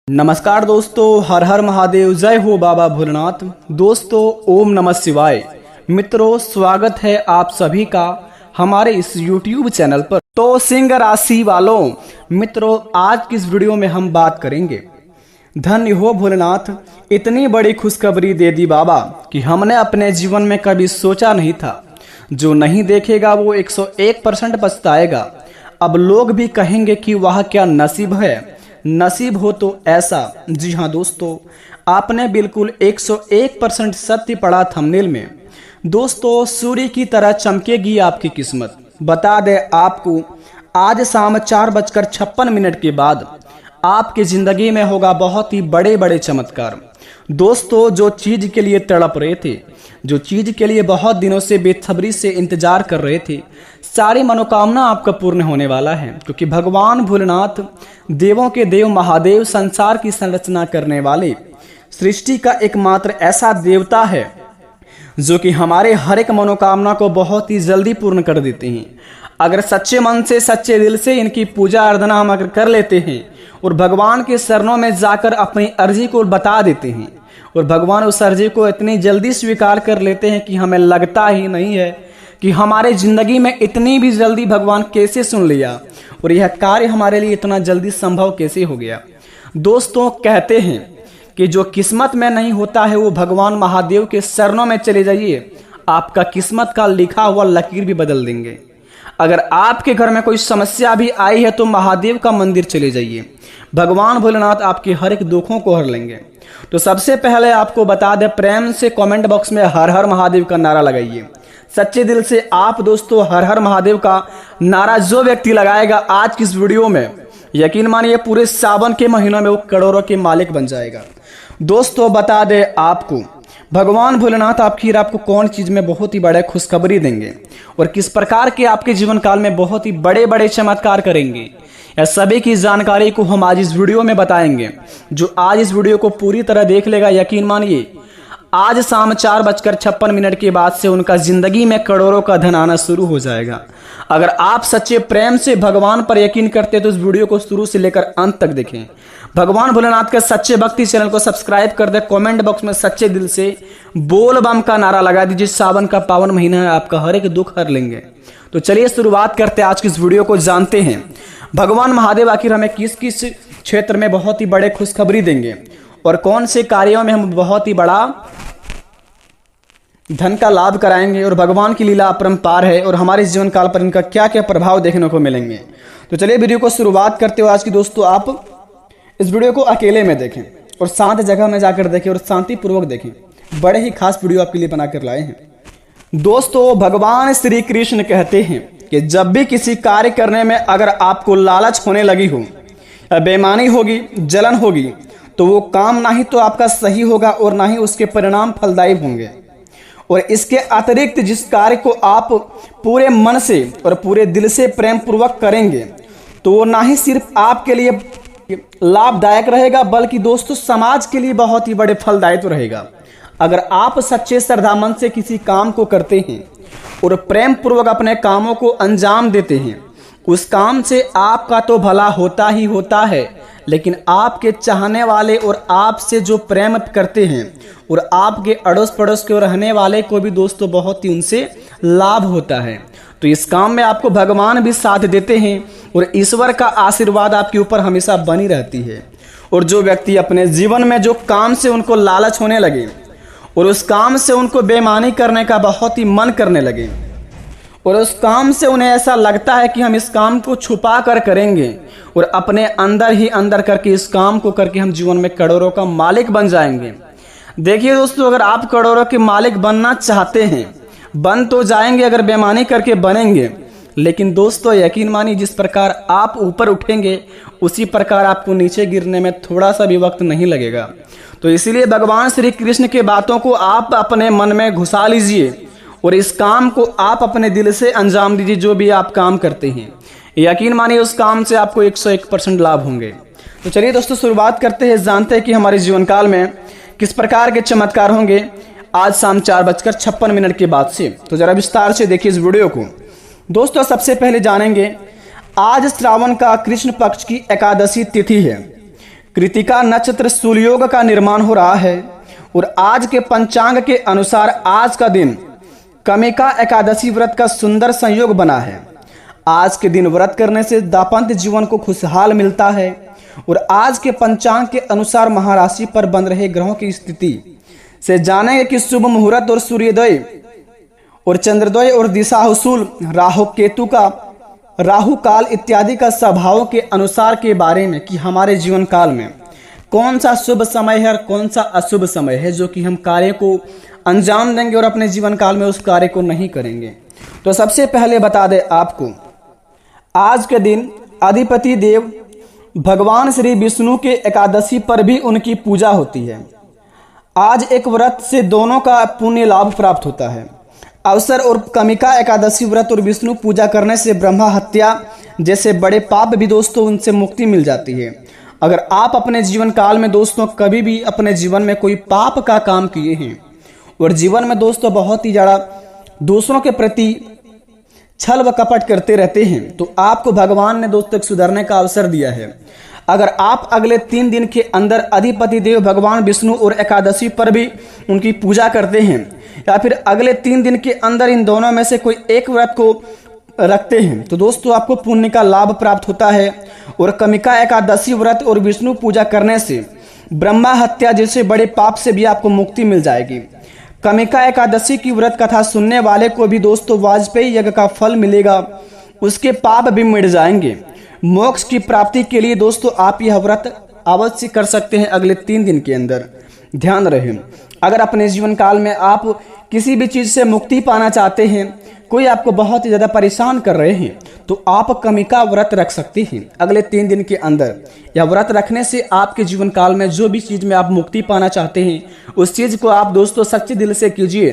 नमस्कार दोस्तों, हर हर महादेव, जय हो बाबा भोलेनाथ। दोस्तों, ओम नमः शिवाय। मित्रों, स्वागत है आप सभी का हमारे इस YouTube चैनल पर। तो सिंह राशि वालों, मित्रों, आज की इस वीडियो में हम बात करेंगे, धन्य हो भोलेनाथ, इतनी बड़ी खुशखबरी दे दी बाबा कि हमने अपने जीवन में कभी सोचा नहीं था। जो नहीं देखेगा वो 101% पछताएगा। अब लोग भी कहेंगे कि वह क्या नसीब है, नसीब हो तो ऐसा। जी हाँ दोस्तों, आपने बिल्कुल 101% सत्य पढ़ा थंबनेल में। दोस्तों, सूर्य की तरह चमकेगी आपकी किस्मत। बता दें आपको, आज शाम 4:56 के बाद आपकी जिंदगी में होगा बहुत ही बड़े बड़े चमत्कार। दोस्तों, जो चीज के लिए तड़प रहे थे, जो चीज के लिए बहुत दिनों से बेसब्री से इंतजार कर रहे थे, सारी मनोकामना आपका पूर्ण होने वाला है। क्योंकि भगवान भोलेनाथ, देवों के देव महादेव, संसार की संरचना करने वाले, सृष्टि का एकमात्र ऐसा देवता है जो कि हमारे हर एक मनोकामना को बहुत ही जल्दी पूर्ण कर देते हैं। अगर सच्चे मन से, सच्चे दिल से इनकी पूजा आराधना हम अगर कर लेते हैं और भगवान के शरणों में जाकर अपनी अर्जी को बता देते हैं और भगवान उस अर्जी को इतनी जल्दी स्वीकार कर लेते हैं कि हमें लगता ही नहीं है कि हमारे जिंदगी में इतनी भी जल्दी भगवान कैसे सुन लिया और यह कार्य हमारे लिए इतना जल्दी संभव कैसे हो गया। दोस्तों, कहते हैं कि जो किस्मत में नहीं होता है वो भगवान महादेव के शरणों में चले जाइए, आपका किस्मत का लिखा हुआ लकीर भी बदल देंगे। अगर आपके घर में कोई समस्या भी आई है तो महादेव का मंदिर चले जाइए, भगवान भोलेनाथ आपके हर एक दुखों को हर लेंगे। तो सबसे पहले आपको बता दें, प्रेम से कमेंट बॉक्स में हर हर महादेव का नारा लगाइए। सच्चे दिल से आप दोस्तों हर हर महादेव का नारा जो व्यक्ति लगाएगा आज की इस वीडियो में, यकीन मानिए पूरे सावन के महीनों में वो करोड़ों के मालिक बन जाएगा। दोस्तों, बता दें आपको, भगवान भोलेनाथ आपको कौन चीज में बहुत ही बड़े खुशखबरी देंगे और किस प्रकार के आपके जीवन काल में बहुत ही बड़े बड़े चमत्कार करेंगे, यह सभी की जानकारी को हम आज इस वीडियो में बताएंगे। जो आज इस वीडियो को पूरी तरह देख लेगा, यकीन मानिए आज शाम 4:56 के बाद से उनका जिंदगी में करोड़ों का धन आना शुरू हो जाएगा। अगर आप सच्चे प्रेम से भगवान पर यकीन करते तो इस वीडियो को शुरू से लेकर अंत तक देखें। भगवान भोलेनाथ के सच्चे भक्ति चैनल को सब्सक्राइब कर दे। कमेंट बॉक्स में सच्चे दिल से बोल बम का नारा लगा दीजिए। सावन का पावन महीना है, आपका हर एक दुख हर लेंगे। तो चलिए शुरुआत करते हैं आज की इस वीडियो को, जानते हैं भगवान महादेव आखिर हमें किस किस क्षेत्र में बहुत ही बड़े खुशखबरी देंगे और कौन से कार्यों में हम बहुत ही बड़ा धन का लाभ कराएंगे और भगवान की लीला अपरंपार है और हमारे जीवन काल पर इनका क्या क्या प्रभाव देखने को मिलेंगे। तो चलिए वीडियो को शुरुआत करते हो आज की। दोस्तों, आप इस वीडियो को अकेले में देखें और शांत जगह में जाकर देखें और शांतिपूर्वक देखें। बड़े ही खास वीडियो आपके लिए बनाकर लाए हैं। दोस्तों, भगवान श्री कृष्ण कहते हैं कि जब भी किसी कार्य करने में अगर आपको लालच होने लगी हो, बेईमानी होगी, जलन होगी, तो वो काम ना ही तो आपका सही होगा और ना ही उसके परिणाम फलदायी होंगे। और इसके अतिरिक्त जिस कार्य को आप पूरे मन से और पूरे दिल से प्रेम पूर्वक करेंगे तो वो ना ही सिर्फ आपके लिए लाभदायक रहेगा बल्कि दोस्तों समाज के लिए बहुत ही बड़े फलदायी तो रहेगा। अगर आप सच्चे श्रद्धा मन से किसी काम को करते हैं और प्रेम पूर्वक अपने कामों को अंजाम देते हैं, उस काम से आपका तो भला होता ही होता है, लेकिन आपके चाहने वाले और आपसे जो प्रेम करते हैं और आपके अड़ोस पड़ोस के रहने वाले को भी दोस्तों बहुत ही उनसे लाभ होता है। तो इस काम में आपको भगवान भी साथ देते हैं और ईश्वर का आशीर्वाद आपके ऊपर हमेशा बनी रहती है। और जो व्यक्ति अपने जीवन में जो काम से उनको लालच होने लगे और उस काम से उनको बेईमानी करने का बहुत ही मन करने लगे और उस काम से उन्हें ऐसा लगता है कि हम इस काम को छुपा कर करेंगे और अपने अंदर ही अंदर करके इस काम को करके हम जीवन में करोड़ों का मालिक बन जाएंगे। देखिए दोस्तों, अगर आप करोड़ों के मालिक बनना चाहते हैं, बन तो जाएंगे, अगर बेईमानी करके बनेंगे, लेकिन दोस्तों यकीन मानिए जिस प्रकार आप ऊपर उठेंगे उसी प्रकार आपको नीचे गिरने में थोड़ा सा भी वक्त नहीं लगेगा। तो इसीलिए भगवान श्री कृष्ण के बातों को आप अपने मन में घुसा लीजिए और इस काम को आप अपने दिल से अंजाम दीजिए। जो भी आप काम करते हैं, यकीन मानिए उस काम से आपको 101% लाभ होंगे। तो चलिए दोस्तों शुरुआत करते हैं, जानते हैं कि हमारे जीवन काल में किस प्रकार के चमत्कार होंगे आज शाम 4:56 के बाद से। तो जरा विस्तार से देखिए इस वीडियो को। दोस्तों, सबसे पहले जानेंगे, आज श्रावण का कृष्ण पक्ष की एकादशी तिथि है। कृतिका नक्षत्र सूर्योग का निर्माण हो रहा है और आज के पंचांग के अनुसार आज का दिन कमिका एकादशी व्रत का सुंदर संयोग बना है। आज के दिन व्रत करने से दाम्पत्य जीवन को खुशहाल मिलता है और आज के पंचांग के अनुसार महाराशि पर बन रहे ग्रहों की स्थिति से जानेंगे कि शुभ मुहूर्त और सूर्योदय और चंद्रोदय और दिशाहुसूल राहु केतु का राहु काल इत्यादि का स्वभाव के अनुसार के बारे में कि हमारे जीवन काल में कौन सा शुभ समय है और कौन सा अशुभ समय है जो कि हम कार्य को अंजाम देंगे और अपने जीवन काल में उस कार्य को नहीं करेंगे। तो सबसे पहले बता दें आपको, आज के दिन अधिपति देव भगवान श्री विष्णु के एकादशी पर भी उनकी पूजा होती है। आज एक व्रत से दोनों का पुण्य लाभ प्राप्त होता है। अवसर और कमिका एकादशी व्रत और विष्णु पूजा करने से ब्रह्मा हत्या जैसे बड़े पाप भी दोस्तों उनसे मुक्ति मिल जाती है। अगर आप अपने जीवन काल में दोस्तों कभी भी अपने जीवन में कोई पाप का काम किए हैं और जीवन में दोस्तों बहुत ही ज़्यादा दूसरों के प्रति छल व कपट करते रहते हैं तो आपको भगवान ने दोस्तों सुधरने का अवसर दिया है। अगर आप अगले 3 दिन के अंदर अधिपति देव भगवान विष्णु और एकादशी पर भी उनकी पूजा करते हैं या फिर अगले 3 दिन के अंदर इन दोनों में से कोई एक व्रत को रखते हैं तो दोस्तों आपको पुण्य का लाभ प्राप्त होता है। और कमिका एकादशी व्रत और विष्णु पूजा करने से ब्रह्मा हत्या जैसे बड़े पाप से भी आपको मुक्ति मिल जाएगी। कमिका एकादशी की व्रत कथा सुनने वाले को भी दोस्तों वाजपेयी यज्ञ का फल मिलेगा, उसके पाप भी मिट जाएंगे। मोक्ष की प्राप्ति के लिए दोस्तों आप यह व्रत अवश्य कर सकते हैं अगले 3 दिन के अंदर। ध्यान रहे, अगर अपने जीवन काल में आप किसी भी चीज़ से मुक्ति पाना चाहते हैं, कोई आपको बहुत ही ज़्यादा परेशान कर रहे हैं तो आप कमिका व्रत रख सकते हैं अगले 3 दिन के अंदर। यह व्रत रखने से आपके जीवन काल में जो भी चीज़ में आप मुक्ति पाना चाहते हैं उस चीज़ को आप दोस्तों सच्चे दिल से कीजिए।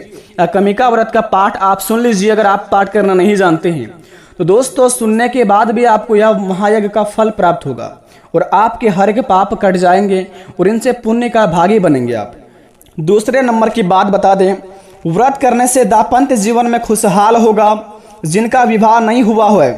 कमिका व्रत का पाठ आप सुन लीजिए अगर आप पाठ करना नहीं जानते हैं तो दोस्तों सुनने के बाद भी आपको यह महायज्ञ का फल प्राप्त होगा और आपके हर एक पाप कट जाएंगे और इनसे पुण्य का भागी बनेंगे आप। दूसरे नंबर की बात बता दें, व्रत करने से दाम्पत्य जीवन में खुशहाल होगा। जिनका विवाह नहीं हुआ है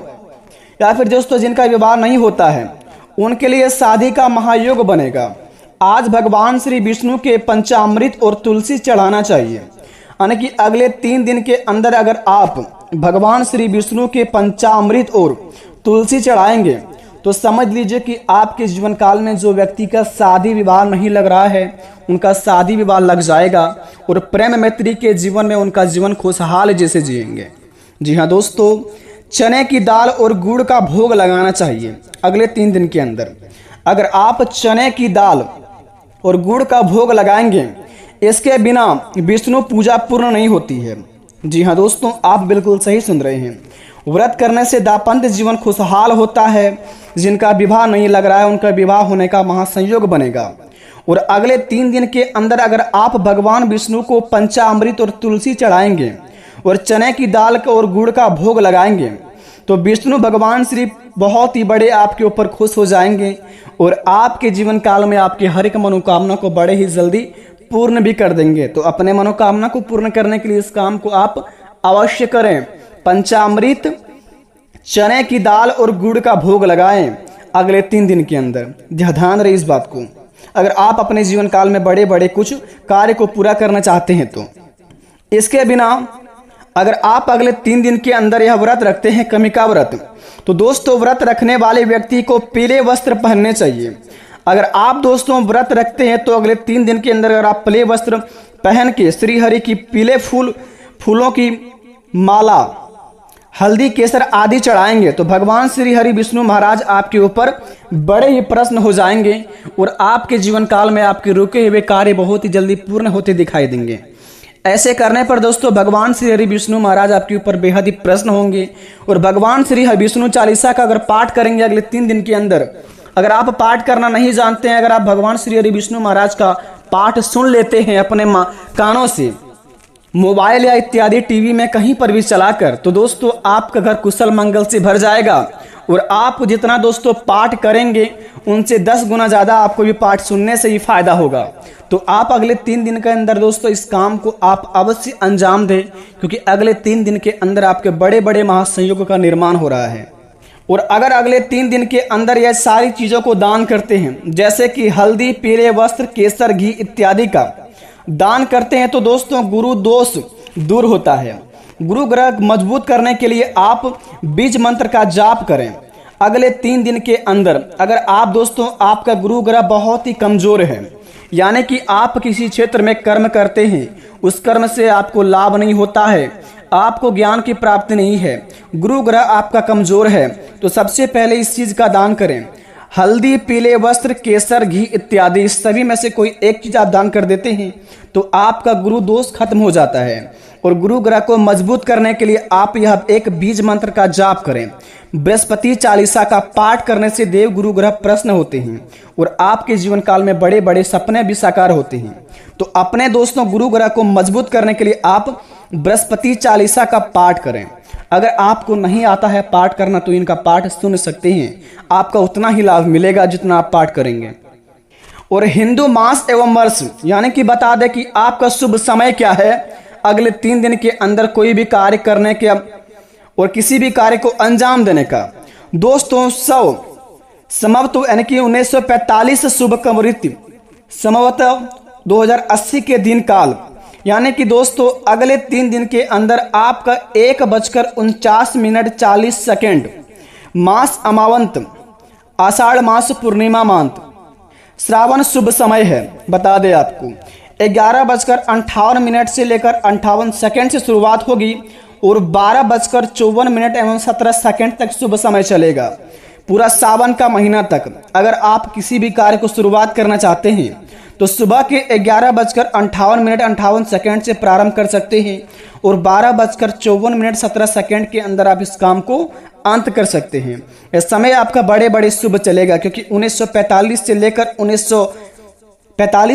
या फिर दोस्तों जिनका विवाह नहीं होता है उनके लिए शादी का महायोग बनेगा। आज भगवान श्री विष्णु के पंचामृत और तुलसी चढ़ाना चाहिए, यानी कि अगले 3 दिन के अंदर अगर आप भगवान श्री विष्णु के पंचामृत और तुलसी चढ़ाएंगे तो समझ लीजिए कि आपके जीवन काल में जो व्यक्ति का शादी विवाह नहीं लग रहा है उनका शादी विवाह लग जाएगा और प्रेम मैत्री के जीवन में उनका जीवन खुशहाल जैसे जिएंगे। जी हाँ दोस्तों, चने की दाल और गुड़ का भोग लगाना चाहिए अगले 3 दिन के अंदर। अगर आप चने की दाल और गुड़ का भोग लगाएंगे, इसके बिना विष्णु पूजा पूर्ण नहीं होती है। जी हाँ दोस्तों, आप बिल्कुल सही सुन रहे हैं। व्रत करने से दाम्पत्य जीवन खुशहाल होता है। जिनका विवाह नहीं लग रहा है उनका विवाह होने का महासंयोग बनेगा। और अगले 3 दिन के अंदर अगर आप भगवान विष्णु को पंचामृत और तुलसी चढ़ाएंगे और चने की दाल और गुड़ का भोग लगाएंगे तो विष्णु भगवान श्री बहुत ही बड़े आपके ऊपर खुश हो जाएंगे और आपके जीवन काल में आपके हर एक मनोकामना को बड़े ही जल्दी पूर्ण भी कर देंगे। तो अपने मनोकामना को पूर्ण करने के लिए इस काम को आप अवश्य करें। पंचामृत, चने की दाल और गुड़ का भोग लगाएं अगले 3 दिन के अंदर। ध्यान रहे इस बात को। अगर आप अपने जीवन काल में बड़े बड़े कुछ कार्य को पूरा करना चाहते हैं तो इसके बिना अगर आप अगले 3 दिन के अंदर यह व्रत रखते हैं कमिका व्रत, तो दोस्तों व्रत रखने वाले व्यक्ति को पीले वस्त्र पहनने चाहिए। अगर आप दोस्तों व्रत रखते हैं तो अगले 3 दिन के अंदर अगर आप पीले वस्त्र पहन के श्री हरि की पीले फूलों की माला, हल्दी, केसर आदि चढ़ाएंगे तो भगवान श्री हरि विष्णु महाराज आपके ऊपर बड़े ही प्रसन्न हो जाएंगे और आपके जीवन काल में आपके रुके हुए कार्य बहुत ही जल्दी पूर्ण होते दिखाई देंगे। ऐसे करने पर दोस्तों भगवान श्री हरि विष्णु महाराज आपके ऊपर बेहद ही प्रसन्न होंगे और भगवान श्री हरि विष्णु चालीसा का अगर पाठ करेंगे अगले 3 दिन के अंदर, अगर आप पाठ करना नहीं जानते हैं, अगर आप भगवान श्री हरि विष्णु महाराज का पाठ सुन लेते हैं अपने कानों से, मोबाइल या इत्यादि टीवी में कहीं पर भी चलाकर, तो दोस्तों आपका घर कुशल मंगल से भर जाएगा और आप जितना दोस्तों पाठ करेंगे उनसे 10 गुना ज़्यादा आपको भी पाठ सुनने से ही फायदा होगा। तो आप अगले 3 दिन के अंदर दोस्तों इस काम को आप अवश्य अंजाम दें, क्योंकि अगले 3 दिन के अंदर आपके बड़े बड़े महासंयोग का निर्माण हो रहा है। और अगर अगले 3 दिन के अंदर यह सारी चीज़ों को दान करते हैं, जैसे कि हल्दी, पीले वस्त्र, केसर, घी इत्यादि का दान करते हैं, तो दोस्तों गुरु दोष दूर होता है। गुरु ग्रह मजबूत करने के लिए आप बीज मंत्र का जाप करें। अगले 3 दिन के अंदर अगर आप दोस्तों आपका गुरु ग्रह बहुत ही कमजोर है, यानी कि आप किसी क्षेत्र में कर्म करते हैं, उस कर्म से आपको लाभ नहीं होता है, आपको ज्ञान की प्राप्ति नहीं है, गुरु ग्रह आपका कमजोर है, तो सबसे पहले इस चीज का दान करें। हल्दी, पीले वस्त्र, केसर, घी इत्यादि इस सभी में से कोई एक चीज आप दान कर देते हैं तो आपका गुरु दोष खत्म हो जाता है। और गुरु ग्रह को मजबूत करने के लिए आप यह एक बीज मंत्र का जाप करें। बृहस्पति चालीसा का पाठ करने से देव गुरु ग्रह प्रसन्न होते हैं और आपके जीवन काल में बड़े बड़े सपने भी साकार होते हैं। तो अपने दोस्तों गुरु ग्रह को मजबूत करने के लिए आप बृहस्पति चालीसा का पाठ करें। अगर आपको नहीं आता है पाठ करना तो इनका पाठ सुन सकते हैं, आपका उतना ही लाभ मिलेगा जितना आप पाठ करेंगे। और हिंदू मास एवं वर्ष यानी कि बता दें कि आपका शुभ समय क्या है अगले 3 दिन के अंदर कोई भी कार्य करने के और किसी भी कार्य को अंजाम देने का। दोस्तों संभवतः यानी कि 1945 शुभ कमृति संभवतः 2080 के दिन काल, यानी कि दोस्तों अगले 3 दिन के अंदर आपका 1:49:40 मास अमावंत, आषाढ़ मास पूर्णिमा मांत, श्रावण शुभ समय है। बता दें आपको 11:58 से लेकर 58 से शुरुआत होगी और 12:54 तक शुभ समय चलेगा, पूरा सावन का महीना तक। अगर आप किसी भी कार्य को शुरुआत करना चाहते हैं तो सुबह के 11:58 से प्रारंभ कर सकते हैं और 12:54 के अंदर आप इस काम को अंत कर सकते हैं। यह समय आपका बड़े बड़े शुभ चलेगा, क्योंकि 1945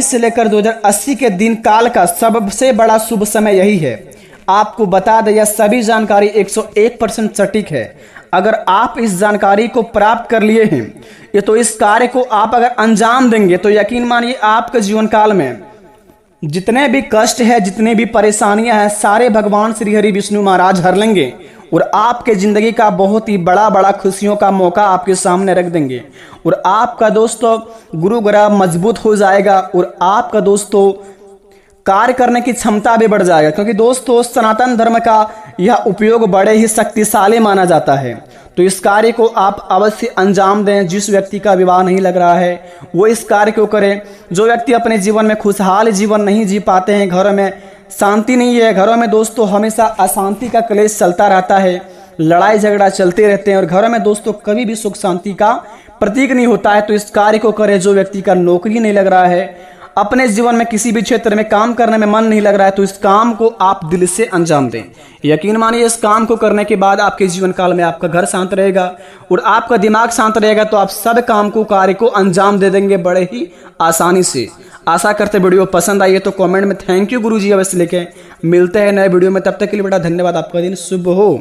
से लेकर 2080 के दिन काल का सबसे बड़ा शुभ समय यही है। आपको बता दें यह सभी जानकारी 101% सटीक है। अगर आप इस जानकारी को प्राप्त कर लिए हैं ये तो इस कार्य को आप अगर अंजाम देंगे तो यकीन मानिए आपके जीवन काल में जितने भी कष्ट है, जितने भी परेशानियां हैं, सारे भगवान श्री हरि विष्णु महाराज हर लेंगे और आपके जिंदगी का बहुत ही बड़ा खुशियों का मौका आपके सामने रख देंगे। और आपका दोस्तों गुरु ग्रह मजबूत हो जाएगा और आपका दोस्तों कार्य करने की क्षमता भी बढ़ जाएगा, क्योंकि दोस्तों सनातन धर्म का यह उपयोग बड़े ही शक्तिशाली माना जाता है। तो इस कार्य को आप अवश्य अंजाम दें। जिस व्यक्ति का विवाह नहीं लग रहा है वो इस कार्य को करें। जो व्यक्ति अपने जीवन में खुशहाल जीवन नहीं जी पाते हैं, घरों में शांति नहीं है, घरों में दोस्तों हमेशा अशांति का क्लेश चलता रहता है, लड़ाई झगड़ा चलते रहते हैं और घरों में दोस्तों कभी भी सुख शांति का प्रतीक नहीं होता है, तो इस कार्य को करें। जो व्यक्ति का नौकरी नहीं लग रहा है, अपने जीवन में किसी भी क्षेत्र में काम करने में मन नहीं लग रहा है, तो इस काम को आप दिल से अंजाम दें। यकीन मानिए इस काम को करने के बाद आपके जीवन काल में आपका घर शांत रहेगा और आपका दिमाग शांत रहेगा, तो आप सब काम को कार्य को अंजाम दे देंगे बड़े ही आसानी से। आशा करते वीडियो पसंद आई है तो कमेंट में थैंक यू गुरुजी अवश्य लिखें। मिलते हैं नए वीडियो में, तब तक के लिए बेटा धन्यवाद। आपका दिन शुभ हो।